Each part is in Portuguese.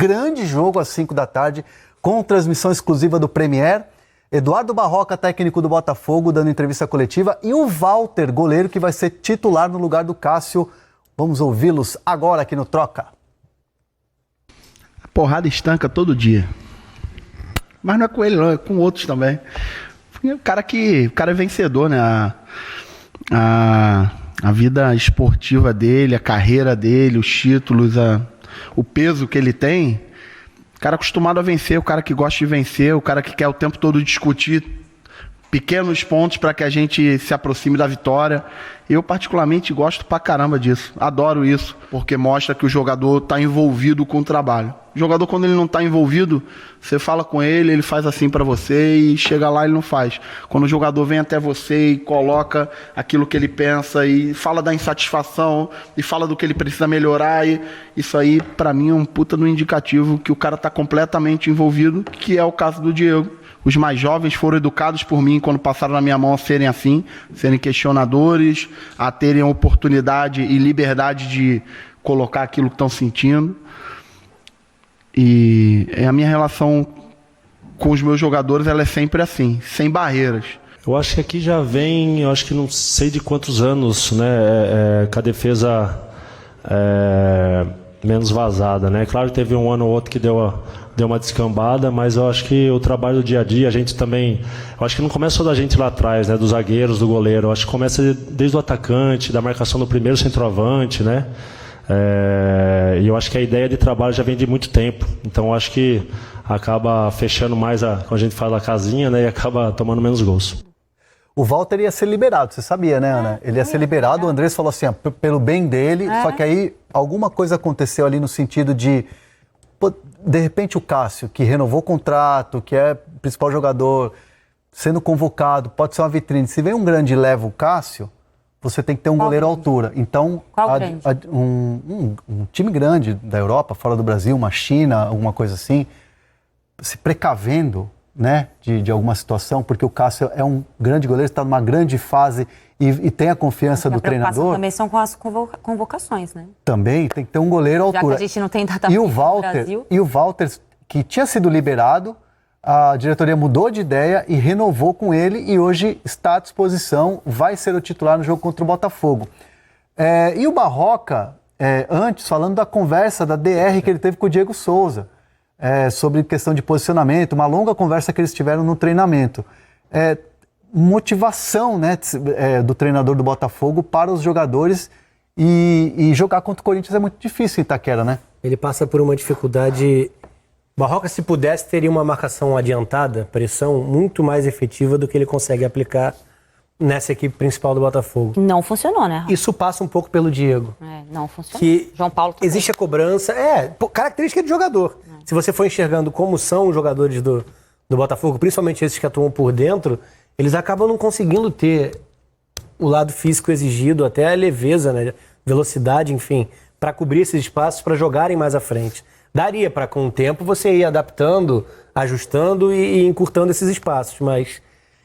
grande jogo às 5 da tarde, com transmissão exclusiva do Premier. Eduardo Barroca, técnico do Botafogo, dando entrevista coletiva, e o Walter, goleiro, que vai ser titular no lugar do Cássio. Vamos ouvi-los agora aqui no Troca. A porrada estanca todo dia. Mas não é com ele, não, é com outros também. O cara é vencedor, né? A vida esportiva dele, a carreira dele, os títulos, o peso que ele tem. O cara acostumado a vencer, o cara que gosta de vencer, o cara que quer o tempo todo discutir pequenos pontos para que a gente se aproxime da vitória. Eu particularmente gosto pra caramba disso, adoro isso, porque mostra que o jogador está envolvido com o trabalho. O jogador, quando ele não está envolvido, você fala com ele, ele faz assim para você e chega lá ele não faz. Quando o jogador vem até você e coloca aquilo que ele pensa e fala da insatisfação e fala do que ele precisa melhorar, e isso aí para mim é um puta no indicativo que o cara está completamente envolvido, que é o caso do Diego. Os mais jovens foram educados por mim quando passaram na minha mão a serem assim, serem questionadores, a terem oportunidade e liberdade de colocar aquilo que estão sentindo. E a minha relação com os meus jogadores, ela é sempre assim, sem barreiras. Eu acho que aqui já vem, eu acho que não sei de quantos anos, né, com a defesa menos vazada, né? Claro que teve um ano ou outro que deu uma descambada, mas eu acho que o trabalho do dia a dia, a gente também, eu acho que não começa só da gente lá atrás, né, dos zagueiros, do goleiro, eu acho que começa desde o atacante, da marcação do primeiro centroavante, né? E eu acho que a ideia de trabalho já vem de muito tempo, então eu acho que acaba fechando mais, quando a gente fala a casinha, né, e acaba tomando menos gols. O Walter ia ser liberado, você sabia, né, Ana? Ele ia ser liberado, o Andrés falou assim, pelo bem dele, só que aí alguma coisa aconteceu ali no sentido de repente o Cássio, que renovou o contrato, que é o principal jogador, sendo convocado, pode ser uma vitrine. Se vem um grande e leva o Cássio, você tem que ter um goleiro à altura. Então, um time grande da Europa, fora do Brasil, uma China, alguma coisa assim, se precavendo, né, de alguma situação, porque o Cássio é um grande goleiro, está numa grande fase e tem a confiança do treinador. Também são com as convocações, né? Também tem que ter um goleiro à altura. Já que a gente não tem data no Brasil. E o Walter, que tinha sido liberado, a diretoria mudou de ideia e renovou com ele e hoje está à disposição, vai ser o titular no jogo contra o Botafogo. E o Barroca, antes, falando da conversa, da DR que ele teve com o Diego Souza, sobre questão de posicionamento, uma longa conversa que eles tiveram no treinamento. Motivação, né, do treinador do Botafogo para os jogadores e jogar contra o Corinthians é muito difícil em Itaquera, né? Ele passa por uma dificuldade. Barroca, se pudesse, teria uma marcação adiantada, pressão muito mais efetiva do que ele consegue aplicar nessa equipe principal do Botafogo. Não funcionou, né? Isso passa um pouco pelo Diego. Não funcionou. Que João Paulo também. Existe a cobrança, característica de jogador. Se você for enxergando como são os jogadores do Botafogo, principalmente esses que atuam por dentro, eles acabam não conseguindo ter o lado físico exigido, até a leveza, né, velocidade, enfim, para cobrir esses espaços, para jogarem mais à frente. Daria para, com o tempo, você ir adaptando, ajustando e encurtando esses espaços, mas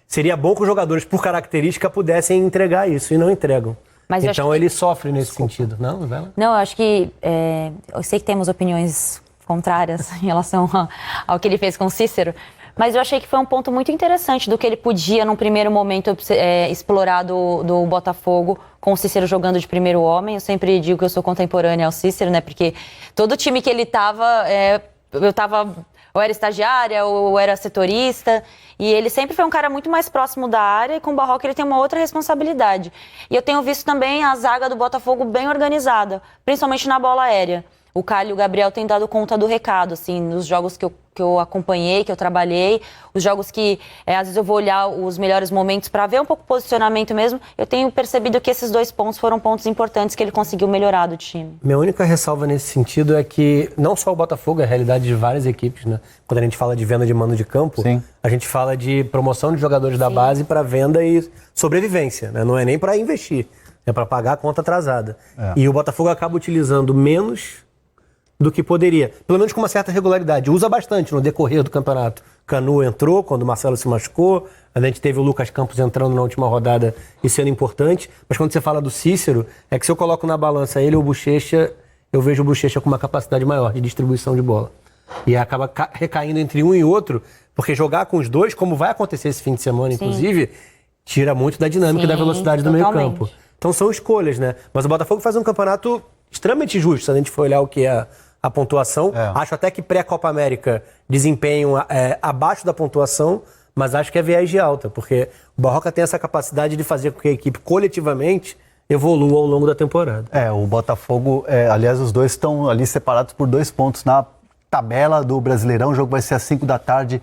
seria bom que os jogadores, por característica, pudessem entregar isso, e não entregam. Mas então ele sofre nesse sentido. Não, eu acho que... eu sei que temos opiniões contrárias em relação ao que ele fez com o Cícero, mas eu achei que foi um ponto muito interessante do que ele podia, num primeiro momento, explorar do Botafogo, com o Cícero jogando de primeiro homem. Eu sempre digo que eu sou contemporânea ao Cícero, né? Porque todo time que ele estava, eu estava ou era estagiária ou era setorista, e ele sempre foi um cara muito mais próximo da área, e com o Barroca ele tem uma outra responsabilidade. E eu tenho visto também a zaga do Botafogo bem organizada, principalmente na bola aérea. O Calho e o Gabriel têm dado conta do recado, assim, nos jogos que eu acompanhei, que eu trabalhei, os jogos que às vezes eu vou olhar os melhores momentos para ver um pouco o posicionamento mesmo. Eu tenho percebido que esses 2 pontos foram pontos importantes que ele conseguiu melhorar do time. Minha única ressalva nesse sentido é que não só o Botafogo, é a realidade de várias equipes, né? Quando a gente fala de venda de mando de campo, sim, a gente fala de promoção de jogadores da base para venda e sobrevivência, né? Não é nem para investir, é para pagar a conta atrasada. E o Botafogo acaba utilizando menos do que poderia, pelo menos com uma certa regularidade. Usa bastante no decorrer do campeonato. Canu entrou quando o Marcelo se machucou, a gente teve o Lucas Campos entrando na última rodada e sendo importante, mas quando você fala do Cícero, é que se eu coloco na balança ele ou o Bochecha, eu vejo o Bochecha com uma capacidade maior de distribuição de bola. E acaba recaindo entre um e outro, porque jogar com os dois, como vai acontecer esse fim de semana, inclusive, tira muito da dinâmica e da velocidade do totalmente. meio-campo. Então são escolhas, né? Mas o Botafogo faz um campeonato extremamente justo, se a gente for olhar o que é a pontuação. Acho até que pré-Copa América desempenho abaixo da pontuação, mas acho que é viés de alta, porque o Barroca tem essa capacidade de fazer com que a equipe coletivamente evolua ao longo da temporada. O Botafogo, aliás, os dois estão ali separados por 2 pontos na tabela do Brasileirão. O jogo vai ser às 5 da tarde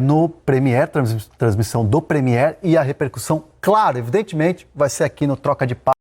no Premier, transmissão do Premier, e a repercussão, claro, evidentemente, vai ser aqui no Troca de Passe.